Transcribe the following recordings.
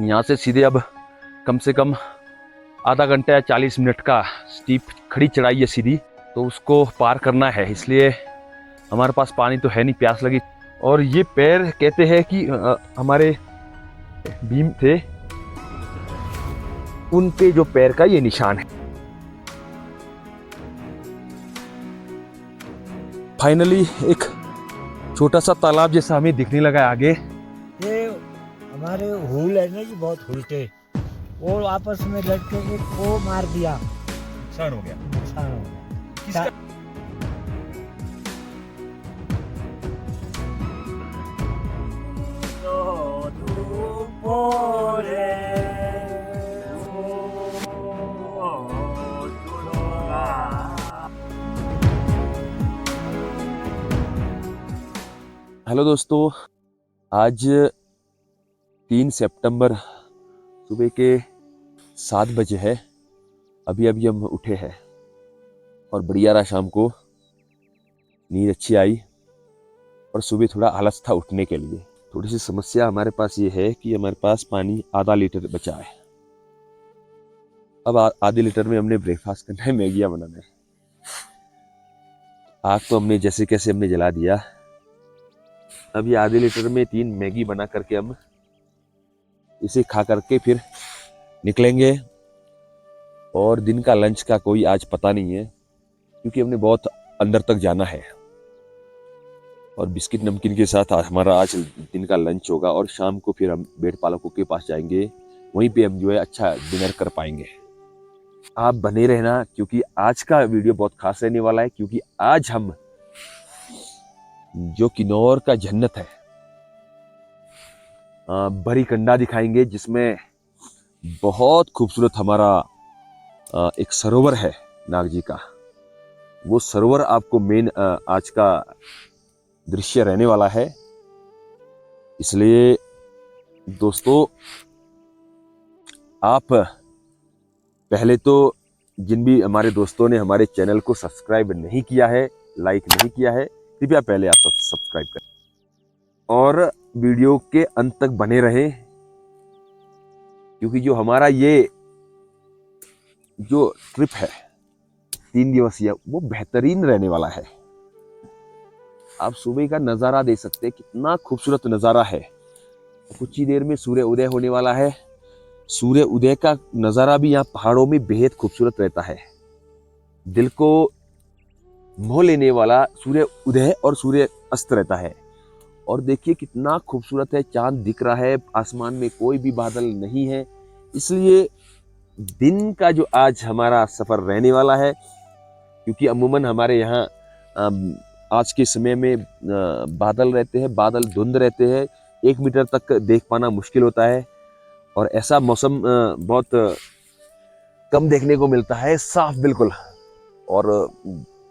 यहाँ से सीधे अब कम से कम आधा घंटा या 40 मिनट का स्टीप खड़ी चढ़ाई है सीधी, तो उसको पार करना है। इसलिए हमारे पास पानी तो है नहीं, प्यास लगी। और ये पैर कहते हैं कि हमारे भीम थे, उन पे जो पैर का ये निशान है। फाइनली एक छोटा सा तालाब जैसा हमें दिखने लगा आगे। ये हमारे हुल है ना जी, बहुत हुलटे, वो आपस में लड़के एक को मार दिया, नुकसान हो गया। नुकसान हो गया। किसका? हेलो दोस्तों, आज 3 सितंबर सुबह के 7 बजे है। अभी हम उठे हैं और बढ़िया रहा, शाम को नींद अच्छी आई और सुबह थोड़ा आलस था उठने के लिए। थोड़ी सी समस्या हमारे पास ये है कि हमारे पास पानी आधा लीटर बचा है। अब आधे लीटर में हमने ब्रेकफास्ट करना है, मैगियाँ बनाना है। आग तो हमने जैसे कैसे हमने जला दिया। अब ये आधे लीटर में 3 मैगी बना करके हम इसे खा करके फिर निकलेंगे। और दिन का लंच का कोई आज पता नहीं है, क्योंकि हमने बहुत अंदर तक जाना है। और बिस्किट नमकीन के साथ हमारा आज दिन का लंच होगा। और शाम को फिर हम भेड़ पालकों के पास जाएंगे, वहीं पे हम जो है अच्छा डिनर कर पाएंगे। आप बने रहना, क्योंकि आज का वीडियो बहुत खास रहने वाला है। क्योंकि आज हम जो किन्नौर का जन्नत है, बड़ी कंडा दिखाएंगे, जिसमें बहुत खूबसूरत हमारा एक सरोवर है नाग जी का। वो सरोवर आपको मेन आज का दृश्य रहने वाला है। इसलिए दोस्तों, आप पहले तो जिन भी हमारे दोस्तों ने हमारे चैनल को सब्सक्राइब नहीं किया है, लाइक नहीं किया है, कृपया पहले आप सब्सक्राइब करें और वीडियो के अंत तक बने रहें। क्योंकि जो हमारा ये जो ट्रिप है 3 दिवसीय, वो बेहतरीन रहने वाला है। आप सुबह का नज़ारा देख सकते हैं, कितना खूबसूरत नज़ारा है। कुछ ही देर में सूर्य उदय होने वाला है। सूर्य उदय का नज़ारा भी यहाँ पहाड़ों में बेहद खूबसूरत रहता है। दिल को मोह लेने वाला सूर्य उदय और सूर्य अस्त रहता है। और देखिए कितना खूबसूरत है, चांद दिख रहा है, आसमान में कोई भी बादल नहीं है। इसलिए दिन का जो आज हमारा सफ़र रहने वाला है, क्योंकि अमूमन हमारे यहाँ आज के समय में बादल रहते हैं, बादल धुंध रहते हैं, 1 मीटर तक देख पाना मुश्किल होता है। और ऐसा मौसम बहुत कम देखने को मिलता है, साफ बिल्कुल। और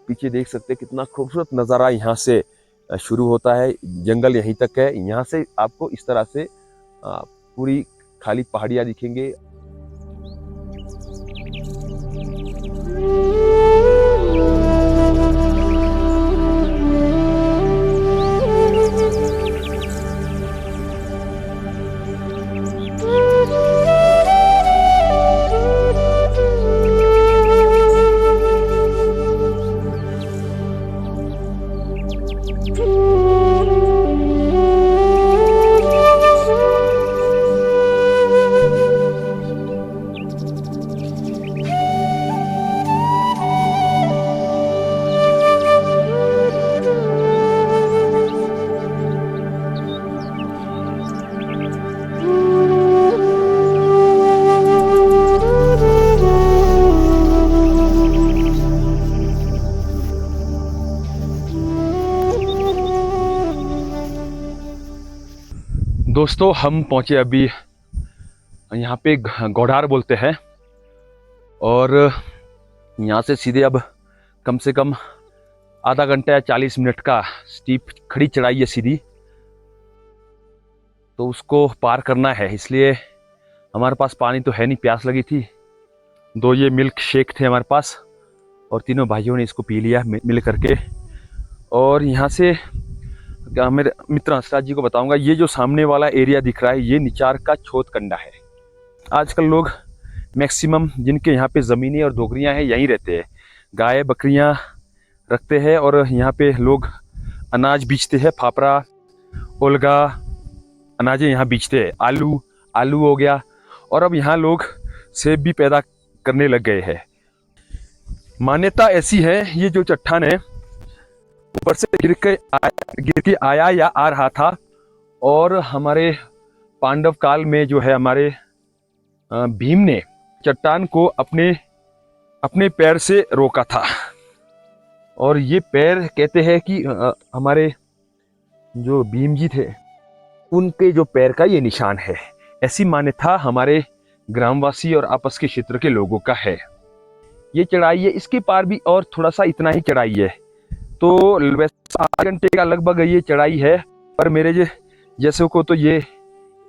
पीछे देख सकते हैं कितना खूबसूरत नज़ारा यहाँ से शुरू होता है, जंगल यहीं तक है। यहाँ से आपको इस तरह से पूरी खाली पहाड़ियाँ दिखेंगे। दोस्तों, हम पहुंचे अभी यहाँ पे गौढ़ार बोलते हैं। और यहाँ से सीधे अब कम से कम आधा घंटा या 40 मिनट का स्टीप खड़ी चढ़ाई है सीधी, तो उसको पार करना है। इसलिए हमारे पास पानी तो है नहीं, प्यास लगी थी। 2 ये मिल्क शेक थे हमारे पास और तीनों भाइयों ने इसको पी लिया मिल करके। और यहाँ से क्या मेरे मित्र हंसराज जी को बताऊंगा, ये जो सामने वाला एरिया दिख रहा है ये निचार का छोतकंडा है। आजकल लोग मैक्सिमम जिनके यहाँ पे ज़मीनें और दोगरियाँ हैं यहीं रहते हैं, गाय बकरियाँ रखते हैं और यहाँ पे लोग अनाज बीजते हैं, फापरा ओलगा अनाजें यहाँ बीजते हैं, आलू हो गया, और अब यहाँ लोग सेब भी पैदा करने लग गए हैं। मान्यता ऐसी है ये जो चट्टान है ऊपर से गिर के आया या आ रहा था, और हमारे पांडव काल में जो है हमारे भीम ने चट्टान को अपने पैर से रोका था, और ये पैर कहते हैं कि हमारे जो भीम जी थे उनके जो पैर का ये निशान है। ऐसी मान्यता हमारे ग्रामवासी और आपस के क्षेत्र के लोगों का है। ये चढ़ाई है, इसके पार भी और थोड़ा सा इतना ही चढ़ाई है, तो वैसे 8 घंटे का लगभग ये चढ़ाई है, पर मेरे जैसे को तो ये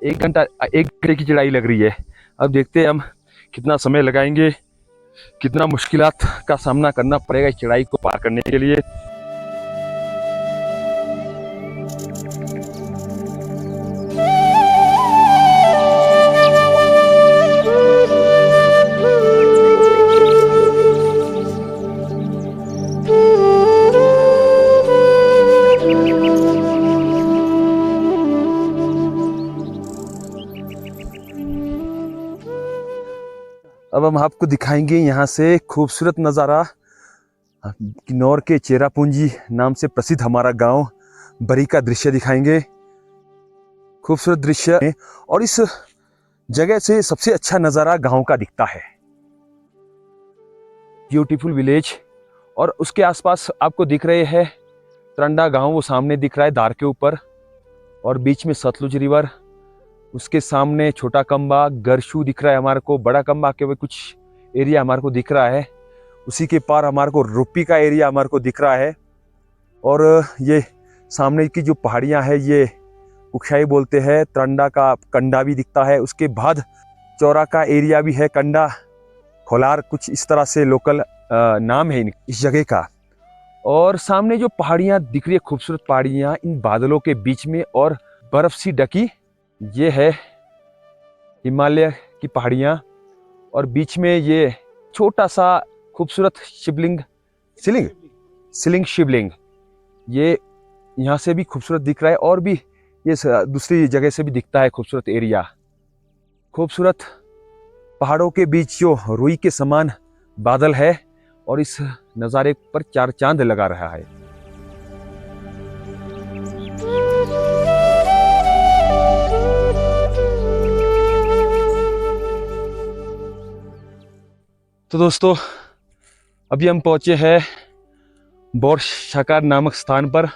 1 घंटे की चढ़ाई लग रही है। अब देखते हैं हम कितना समय लगाएंगे, कितना मुश्किलात का सामना करना पड़ेगा इस चढ़ाई को पार करने के लिए। अब हम आपको दिखाएंगे यहाँ से खूबसूरत नज़ारा, किन्नौर के चेरापूंजी नाम से प्रसिद्ध हमारा गांव बरी का दृश्य दिखाएंगे। खूबसूरत दृश्य, और इस जगह से सबसे अच्छा नज़ारा गांव का दिखता है। ब्यूटीफुल विलेज, और उसके आसपास आपको दिख रहे हैं तरंडा गांव, वो सामने दिख रहा है दार के ऊपर, और बीच में सतलुज रिवर, उसके सामने छोटा कम्बा गरशू दिख रहा है हमारे को, बड़ा कम्बा के भी कुछ एरिया हमारे को दिख रहा है, उसी के पार हमारे को रुपी का एरिया हमारे को दिख रहा है, और ये सामने की जो पहाड़ियां हैं ये कुक्षाई बोलते हैं, तरंडा का कंडा भी दिखता है, उसके बाद चौरा का एरिया भी है, कंडा खोलार, कुछ इस तरह से लोकल नाम है इस जगह का। और सामने जो पहाड़ियाँ दिख रही है, खूबसूरत पहाड़ियाँ इन बादलों के बीच में और बर्फ सी ढकी, ये है हिमालय की पहाड़ियाँ, और बीच में ये छोटा सा खूबसूरत शिवलिंग शिवलिंग, ये यहाँ से भी खूबसूरत दिख रहा है, और भी ये दूसरी जगह से भी दिखता है खूबसूरत एरिया। खूबसूरत पहाड़ों के बीच जो रुई के समान बादल है, और इस नज़ारे पर 4 चांद लगा रहा है। तो दोस्तों अभी हम पहुंचे हैं बोर शाकार नामक स्थान पर,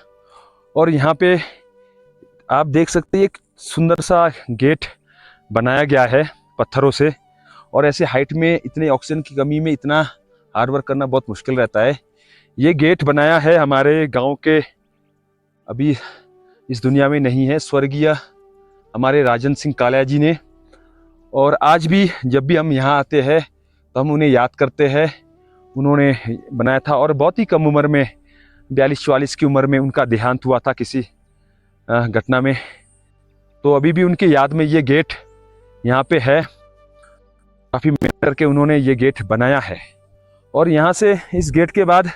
और यहाँ पे आप देख सकते हैं एक सुंदर सा गेट बनाया गया है पत्थरों से, और ऐसे हाइट में इतने ऑक्सीजन की कमी में इतना हार्ड वर्क करना बहुत मुश्किल रहता है। ये गेट बनाया है हमारे गांव के, अभी इस दुनिया में नहीं है, स्वर्गीय हमारे राजन सिंह कालिया जी ने, और आज भी जब भी हम यहाँ आते हैं तो हम उन्हें याद करते हैं, उन्होंने बनाया था, और बहुत ही कम उम्र में 42-44 की उम्र में उनका देहांत हुआ था किसी घटना में। तो अभी भी उनकी याद में ये गेट यहाँ पे है, काफ़ी मेहनत करके उन्होंने ये गेट बनाया है। और यहाँ से इस गेट के बाद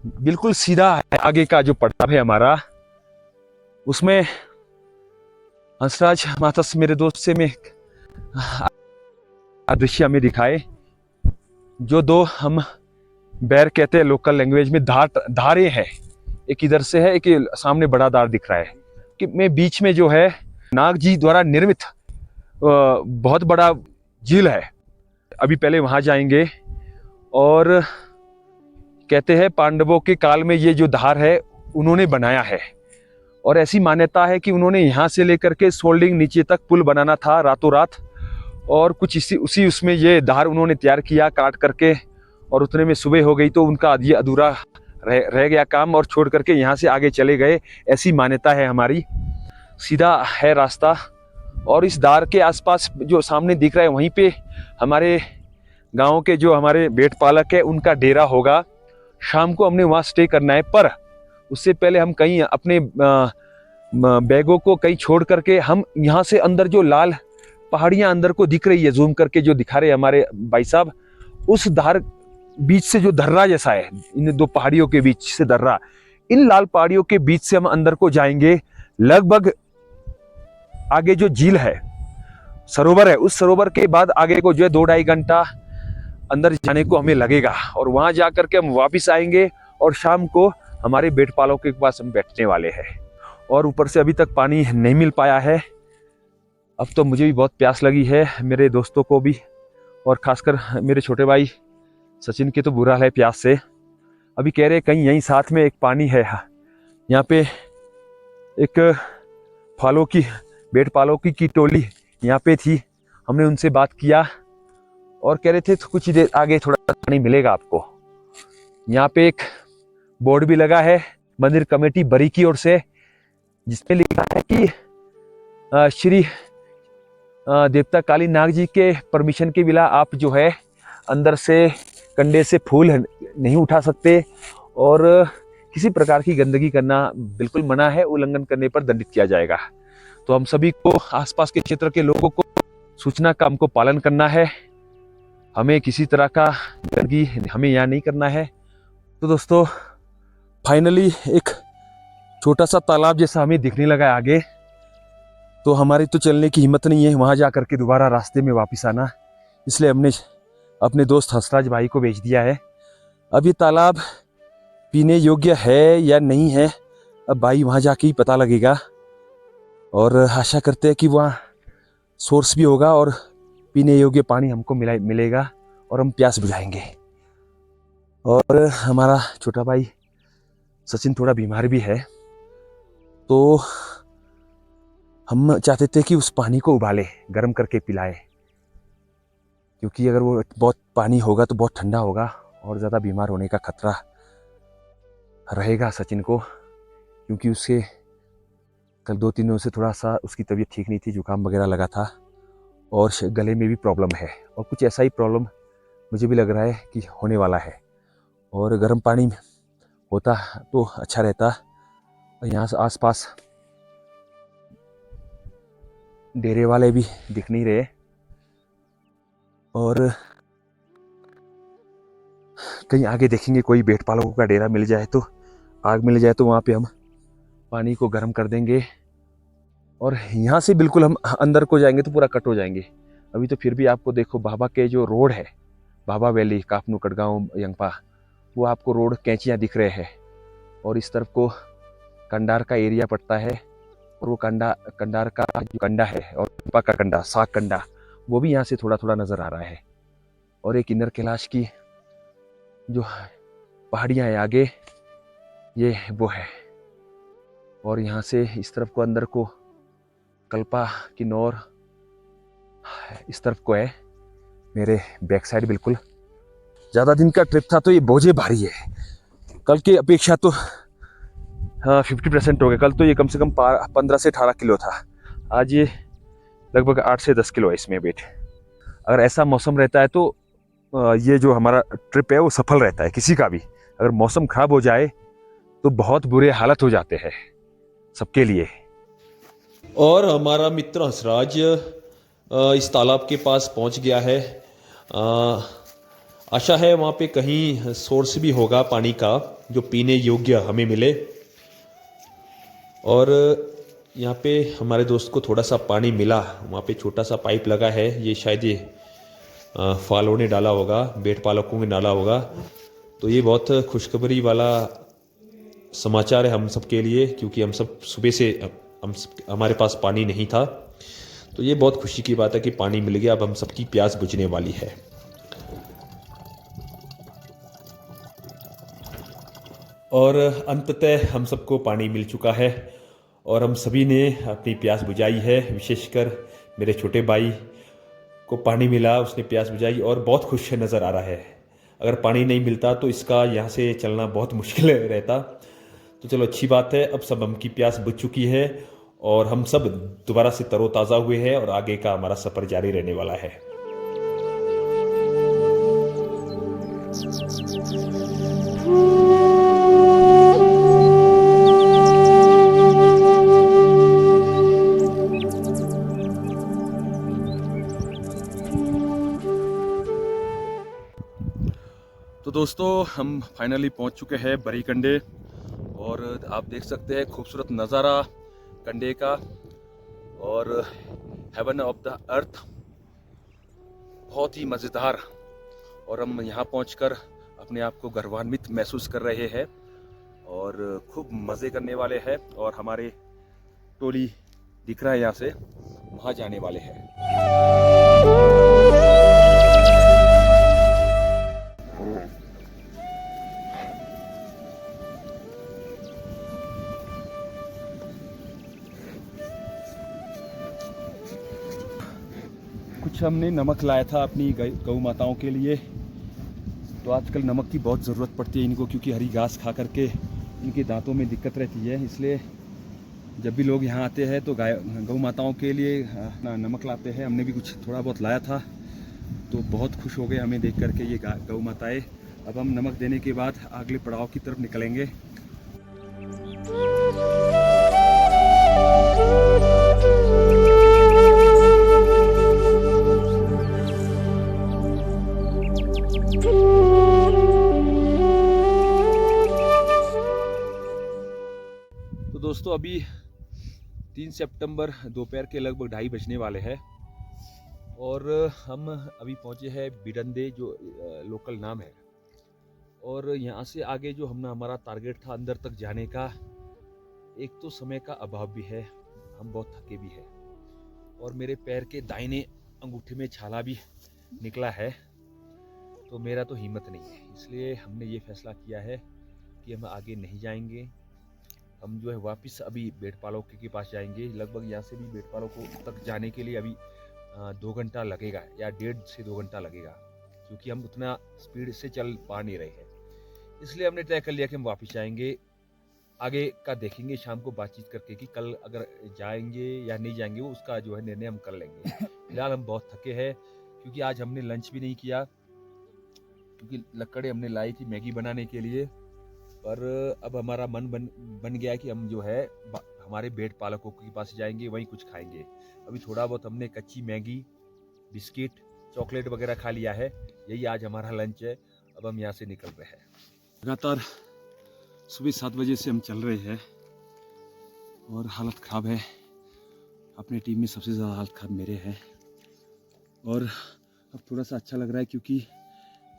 बिल्कुल सीधा आगे का जो पड़ाव है हमारा, उसमें हंसराज माता से मेरे दोस्त से मैं दृश्य हमें दिखाए, जो 2 हम बैर कहते हैं लोकल लैंग्वेज में, धारे हैं, एक इधर से है, एक सामने बड़ा धार दिख रहा है, कि में बीच में जो है नाग जी द्वारा निर्मित बहुत बड़ा झील है। अभी पहले वहां जाएंगे, और कहते हैं पांडवों के काल में ये जो धार है उन्होंने बनाया है, और ऐसी मान्यता है कि उन्होंने यहाँ से लेकर के सोल्डिंग नीचे तक पुल बनाना था रातों रात, और कुछ उसमें ये धार उन्होंने तैयार किया काट करके, और उतने में सुबह हो गई तो उनका ये अधूरा रह गया काम, और छोड़ करके यहाँ से आगे चले गए, ऐसी मान्यता है हमारी। सीधा है रास्ता, और इस धार के आसपास जो सामने दिख रहा है वहीं पे हमारे गांव के जो हमारे भेड़ पालक है उनका डेरा होगा। शाम को हमने वहाँ स्टे करना है, पर उससे पहले हम कहीं अपने बैगों को कहीं छोड़ करके हम यहाँ से अंदर जो लाल पहाड़ियां अंदर को दिख रही है, जूम करके जो दिखा रहे हैं हमारे भाई साहब, उस धार बीच से जो दर्रा जैसा है, इन दो पहाड़ियों के बीच से दर्रा, इन लाल पहाड़ियों के बीच से हम अंदर को जाएंगे। लगभग आगे जो झील है, सरोवर है, उस सरोवर के बाद आगे को जो है 2-2.5 घंटा अंदर जाने को हमें लगेगा। और वहां जाकर के हम वापिस आएंगे और शाम को हमारे बेटपालों के पास हम बैठने वाले हैं। और ऊपर से अभी तक पानी नहीं मिल पाया है। अब तो मुझे भी बहुत प्यास लगी है, मेरे दोस्तों को भी, और खासकर मेरे छोटे भाई सचिन के तो बुरा है प्यास से। अभी कह रहे कहीं यहीं साथ में एक पानी है, यहाँ पे एक फालों की बेटपालों की टोली यहाँ पे थी। हमने उनसे बात किया और कह रहे थे तो कुछ ही देर आगे थोड़ा पानी मिलेगा आपको। यहाँ पे एक बोर्ड भी लगा है मंदिर कमेटी बरी की ओर से, जिसमें लिखा है कि श्री देवता काली नाग जी के परमिशन के बिना आप जो है अंदर से कंडे से फूल नहीं उठा सकते, और किसी प्रकार की गंदगी करना बिल्कुल मना है, उल्लंघन करने पर दंडित किया जाएगा। तो हम सभी को, आसपास के क्षेत्र के लोगों को सूचना का हमको पालन करना है। हमें किसी तरह का गंदगी हमें यहाँ नहीं करना है। तो दोस्तों फाइनली एक छोटा सा तालाब जैसा हमें दिखने लगा आगे। तो हमारी तो चलने की हिम्मत नहीं है वहाँ जा करके दोबारा रास्ते में वापस आना, इसलिए हमने अपने दोस्त हंसराज भाई को भेज दिया है। अब ये तालाब पीने योग्य है या नहीं है, अब भाई वहाँ जाके ही पता लगेगा। और आशा करते हैं कि वहाँ सोर्स भी होगा और पीने योग्य पानी हमको मिलेगा और हम प्यास बुझाएंगे। और हमारा छोटा भाई सचिन थोड़ा बीमार भी है, तो हम चाहते थे कि उस पानी को उबाले, गर्म करके पिलाए, क्योंकि अगर वो बहुत पानी होगा तो बहुत ठंडा होगा और ज़्यादा बीमार होने का खतरा रहेगा सचिन को, क्योंकि उसके कल 2-3 दिनों से थोड़ा सा उसकी तबीयत ठीक नहीं थी, जुकाम वगैरह लगा था और गले में भी प्रॉब्लम है, और कुछ ऐसा ही प्रॉब्लम मुझे भी लग रहा है कि होने वाला है। और गर्म पानी होता तो अच्छा रहता। यहाँ से आसपास डेरे वाले भी दिख नहीं रहे, और कहीं आगे देखेंगे कोई बेटपालों का डेरा मिल जाए, तो आग मिल जाए तो वहाँ पे हम पानी को गर्म कर देंगे। और यहाँ से बिल्कुल हम अंदर को जाएंगे तो पूरा कट हो जाएंगे। अभी तो फिर भी आपको देखो बाबा के जो रोड है, बाबा वैली, काफनू, कटगांव, यंगपा, वो आपको रोड कैंचियाँ दिख रहे हैं। और इस तरफ को कंडार का एरिया पड़ता है, और वो कंडार का जो कंडा है और यंगपा का कंडा, साग कंडा, वो भी यहाँ से थोड़ा थोड़ा नज़र आ रहा है। और एक इनर कैलाश की जो पहाड़ियाँ हैं आगे, ये वो है। और यहाँ से इस तरफ को अंदर को कल्पा, किन्नौर, इस तरफ को है मेरे बैक साइड। बिल्कुल ज़्यादा दिन का ट्रिप था तो ये बोझे भारी है, कल की अपेक्षा तो 50% हो गया। कल तो ये कम से कम 15 से 18 किलो था, आज ये लगभग 8 से 10 किलो है इसमें वेट। अगर ऐसा मौसम रहता है तो ये जो हमारा ट्रिप है वो सफल रहता है किसी का भी। अगर मौसम खराब हो जाए तो बहुत बुरे हालत हो जाते हैं सबके लिए। और हमारा मित्र हंसराज इस तालाब के पास पहुंच गया है। आशा है वहाँ पे कहीं सोर्स भी होगा पानी का जो पीने योग्य हमें मिले। और यहाँ पे हमारे दोस्त को थोड़ा सा पानी मिला, वहाँ पे छोटा सा पाइप लगा है, ये शायद ये फालों ने डाला होगा, बेट पालकों ने डाला होगा। तो ये बहुत खुशखबरी वाला समाचार है हम सब के लिए, क्योंकि हम सब सुबह से हमारे पास पानी नहीं था। तो ये बहुत खुशी की बात है कि पानी मिल गया, अब हम सबकी प्यास बुझने वाली है। और अंततः हम सबको पानी मिल चुका है और हम सभी ने अपनी प्यास बुझाई है। विशेषकर मेरे छोटे भाई को पानी मिला, उसने प्यास बुझाई और बहुत खुश नज़र आ रहा है। अगर पानी नहीं मिलता तो इसका यहाँ से चलना बहुत मुश्किल रहता। तो चलो अच्छी बात है, अब सब हमकी प्यास बुझ चुकी है और हम सब दोबारा से तरोताज़ा हुए हैं और आगे का हमारा सफ़र जारी रहने वाला है। तो दोस्तों हम फाइनली पहुंच चुके हैं बरी कंडे और आप देख सकते हैं खूबसूरत नज़ारा कंडे का और हेवन ऑफ द अर्थ, बहुत ही मज़ेदार। और हम यहाँ पहुंचकर अपने आप को गर्वान्वित महसूस कर रहे हैं और खूब मज़े करने वाले हैं। और हमारे टोली दिख रहा है यहाँ से, वहाँ जाने वाले हैं। कुछ हमने नमक लाया था अपनी गौ माताओं के लिए। तो आजकल नमक की बहुत ज़रूरत पड़ती है इनको, क्योंकि हरी घास खा करके इनके दांतों में दिक्कत रहती है। इसलिए जब भी लोग यहाँ आते हैं तो गौ माताओं के लिए नमक लाते हैं। हमने भी कुछ थोड़ा बहुत लाया था, तो बहुत खुश हो गए हमें देख करके ये गौ माताएँ। अब हम नमक देने के बाद अगले पड़ाव की तरफ निकलेंगे। तो दोस्तों अभी 3 सितंबर दोपहर के लगभग 2:30 बजने वाले हैं और हम अभी पहुंचे हैं बिडंदे, जो लोकल नाम है। और यहाँ से आगे जो हमारा टारगेट था अंदर तक जाने का, एक तो समय का अभाव भी है, हम बहुत थके भी हैं और मेरे पैर के दाहिने अंगूठे में छाला भी निकला है, तो मेरा तो हिम्मत नहीं है। इसलिए हमने ये फैसला किया है कि हम आगे नहीं जाएंगे। हम जो है वापस अभी बेटपालों के पास जाएंगे। लगभग यहाँ से भी बेटपालों को तक जाने के लिए अभी 2 घंटा लगेगा या 1.5 से 2 घंटा लगेगा, क्योंकि हम उतना स्पीड से चल पा नहीं रहे हैं। इसलिए हमने तय कर लिया कि हम वापस जाएंगे। आगे का देखेंगे शाम को बातचीत करके कि कल अगर जाएंगे या नहीं जाएंगे, वो उसका जो है निर्णय हम कर लेंगे। फिलहाल हम बहुत थके हैं, क्योंकि आज हमने लंच भी नहीं किया, क्योंकि लकड़े हमने लाई थी मैगी बनाने के लिए। पर अब हमारा मन बन गया कि हम जो है हमारे भेड़ पालकों के पास जाएंगे, वहीं कुछ खाएंगे। अभी थोड़ा बहुत हमने कच्ची मैगी, बिस्किट, चॉकलेट वगैरह खा लिया है। यही आज हमारा लंच है। अब हम यहाँ से निकल रहे हैं। लगातार सुबह 7 बजे से हम चल रहे हैं और हालत ख़राब है। अपनी टीम में सबसे ज़्यादा हालत ख़राब मेरे है। और अब थोड़ा सा अच्छा लग रहा है, क्योंकि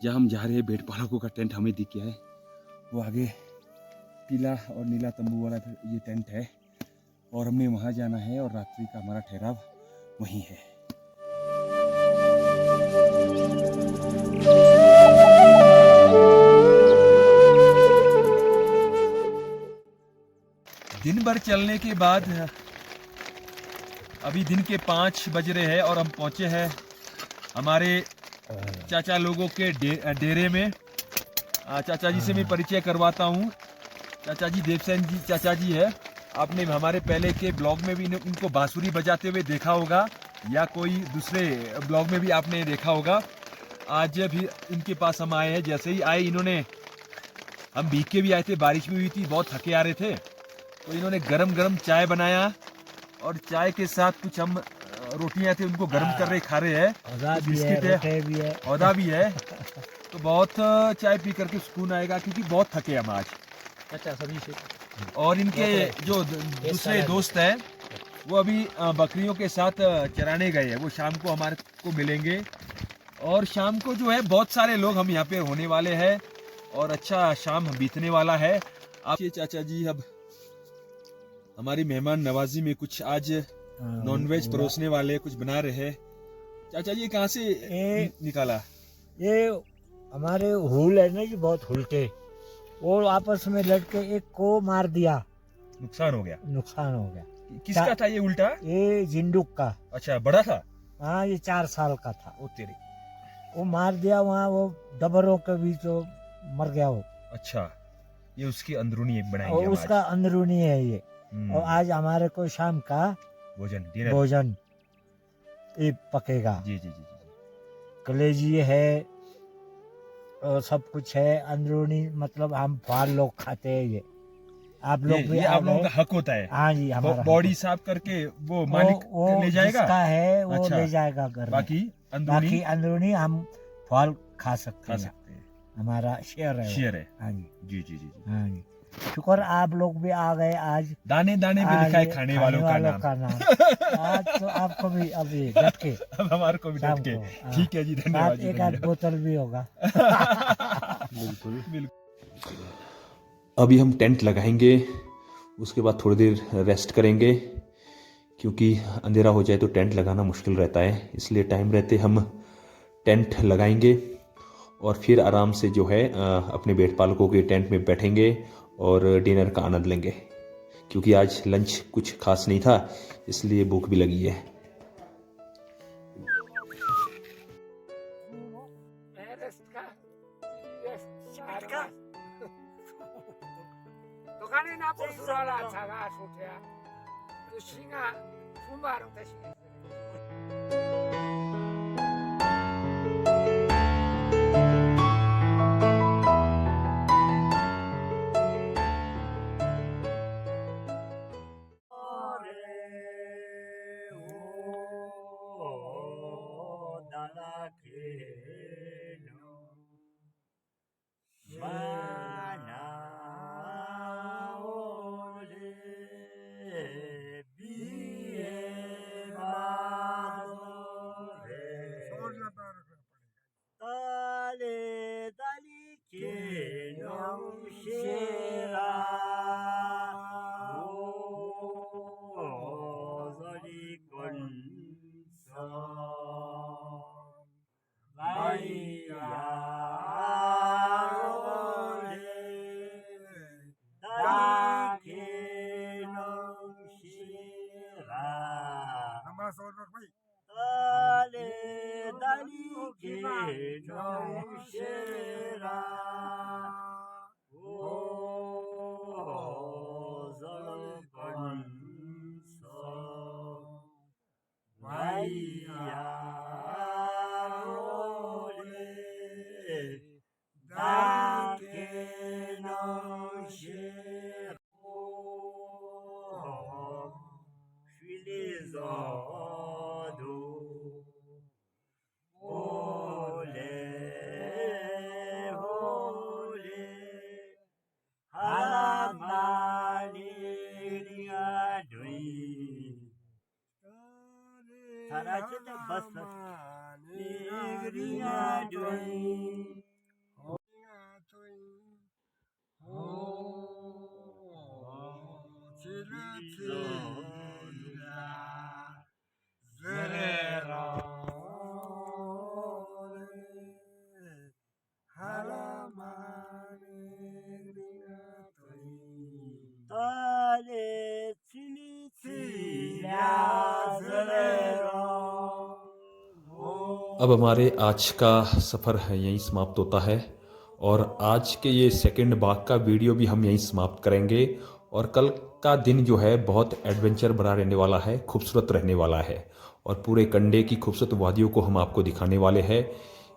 जहाँ हम जा रहे हैं भेड़ पालकों का टेंट हमें दिख गया है। वो आगे पीला और नीला तंबू वाला ये टेंट है और हमने वहाँ जाना है और रात्रि का हमारा ठहराव वहीं है। दिन भर चलने के बाद अभी दिन के 5 बज रहे हैं और हम पहुँचे हैं हमारे चाचा लोगों के डेरे में। चाचा जी से मैं परिचय करवाता हूँ। चाचा जी देवसेन जी चाचा जी है। आपने हमारे पहले के ब्लॉग में भी इनको बांसुरी बजाते हुए देखा होगा, या कोई दूसरे ब्लॉग में भी आपने देखा होगा। आज भी इनके पास हम आए हैं। जैसे ही आए इन्होंने, हम भीग के भी आए थे, बारिश भी हुई थी, बहुत थके आ रहे थे, तो इन्होंने गरम गरम चाय बनाया और चाय के साथ कुछ हम रोटियां थे उनको गर्म कर रहे खा रहे हैं। बिस्किट है, औदा भी है। तो बहुत चाय पी करके सुकून आएगा, क्योंकि बहुत थके हम आज। अच्छा सभी से। और इनके जो दूसरे दोस्त हैं वो अभी बकरियों के साथ चराने गए हैं। वो शाम को हमारे को मिलेंगे और शाम को जो है बहुत सारे लोग हम यहाँ पे होने वाले हैं और अच्छा शाम बीतने वाला है। आप ये चाचा जी अब हमारी मेहमान नवाजी में कुछ आज नॉनवेज परोसने वाले कुछ बना रहे हैं। चाचा जी कहाँ से निकाला? ये हमारे हुल है ना जी, बहुत हुलटे, वो आपस में लड़के एक को मार दिया, नुकसान हो गया। किसका था ये उल्टा? ये जिंदुक का। अच्छा, बड़ा था? हाँ, ये 4 साल का था। ओ तेरे, वो मार दिया वहाँ, वो डबरों के बीच वो मर गया वो। अच्छा, ये उसकी अंदरूनी बनाएंगे और हम उसका आज। अंदरूनी है ये। और आज हमारे को शाम का भोजन ये पकेगा। जी जी जी जी। कलेजी है और सब कुछ है अंदरूनी, मतलब हम फाल लोग खाते हैं ये। आप लोग भी, आप लोगों का हक होता है। हाँ जी, हमारा बॉडी साफ करके वो मालिक ले जाएगा। जिसका है वो अच्छा, ले जाएगा घर में। बाकी अंदरूनी हम फाल खा सकते हैं। हमारा शेयर है वो। शेयर है। हाँ जी, जी जी जी जी। हाँ जी। शुक्र आप लोग भी आ गए आज। दाने दाने पे लिखा है खाने वालों का नाम। आज तो आपको भी अभी झटके अब हमारे को भी शाम डट के। को, हाँ। ठीक है जी, धन्यवाद साथ जी, एक आध धन्यवाद। बोतल भी होगा। बिल्कुल बिल्कुल। अभी हम टेंट लगाएंगे, उसके बाद थोड़ी देर रेस्ट करेंगे, क्योंकि अंधेरा हो जाए तो टेंट लगाना मुश्किल रहता है। इसलिए टाइम रहते हम टेंट लगाएंगे और फिर आराम से जो है अपने भेड़पालकों के टेंट में बैठेंगे और डिनर का आनंद लेंगे, क्योंकि आज लंच कुछ खास नहीं था, इसलिए भूख भी लगी है। अब हमारे आज का सफ़र यहीं समाप्त होता है और आज के ये सेकंड भाग का वीडियो भी हम यहीं समाप्त करेंगे। और कल का दिन जो है बहुत एडवेंचर भरा रहने वाला है, खूबसूरत रहने वाला है और पूरे कंडे की खूबसूरत वादियों को हम आपको दिखाने वाले हैं।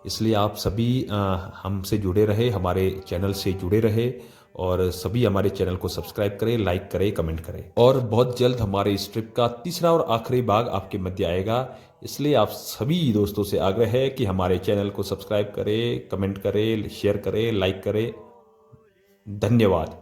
इसलिए आप सभी हमसे जुड़े रहे, हमारे चैनल से जुड़े रहे और सभी हमारे चैनल को सब्सक्राइब करें, लाइक करें, कमेंट करें। और बहुत जल्द हमारे इस ट्रिप का तीसरा और आखिरी भाग आपके मध्य आएगा। इसलिए आप सभी दोस्तों से आग्रह है कि हमारे चैनल को सब्सक्राइब करें, कमेंट करें, शेयर करें, लाइक करें। धन्यवाद।